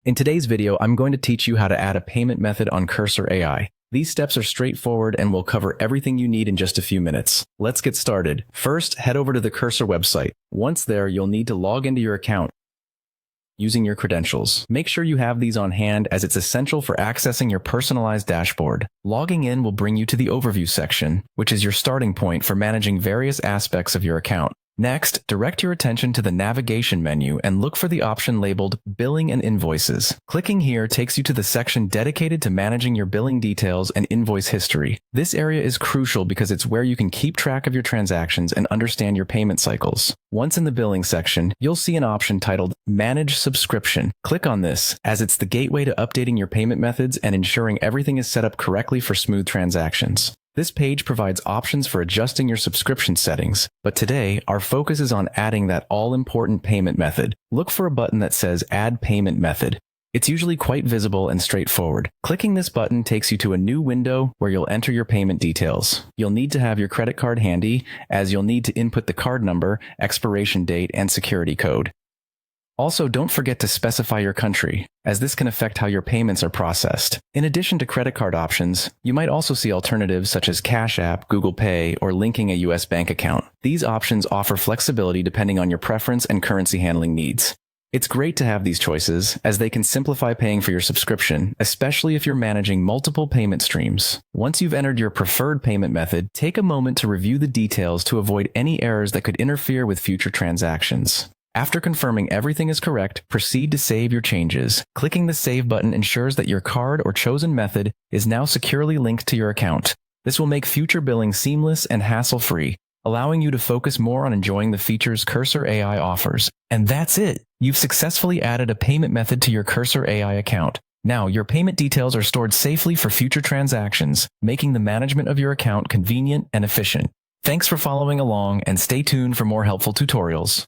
In today's video, I'm going to teach you how to add a payment method on Cursor AI. These steps are straightforward and will cover everything you need in just a few minutes. Let's get started. First, head over to the Cursor website. Once there, you'll need to log into your account using your credentials. Make sure you have these on hand as it's essential for accessing your personalized dashboard. Logging in will bring you to the Overview section, which is your starting point for managing various aspects of your account. Next, direct your attention to the navigation menu and look for the option labeled Billing and Invoices. Clicking here takes you to the section dedicated to managing your billing details and invoice history. This area is crucial because it's where you can keep track of your transactions and understand your payment cycles. Once in the billing section, you'll see an option titled Manage Subscription. Click on this, as it's the gateway to updating your payment methods and ensuring everything is set up correctly for smooth transactions. This page provides options for adjusting your subscription settings, but today our focus is on adding that all-important payment method. Look for a button that says Add Payment Method. It's usually quite visible and straightforward. Clicking this button takes you to a new window where you'll enter your payment details. You'll need to have your credit card handy, as you'll need to input the card number, expiration date, and security code. Also, don't forget to specify your country, as this can affect how your payments are processed. In addition to credit card options, you might also see alternatives such as Cash App, Google Pay, or linking a US bank account. These options offer flexibility depending on your preference and currency handling needs. It's great to have these choices, as they can simplify paying for your subscription, especially if you're managing multiple payment streams. Once you've entered your preferred payment method, take a moment to review the details to avoid any errors that could interfere with future transactions. After confirming everything is correct, proceed to save your changes. Clicking the Save button ensures that your card or chosen method is now securely linked to your account. This will make future billing seamless and hassle-free, allowing you to focus more on enjoying the features Cursor AI offers. And that's it! You've successfully added a payment method to your Cursor AI account. Now, your payment details are stored safely for future transactions, making the management of your account convenient and efficient. Thanks for following along, and stay tuned for more helpful tutorials.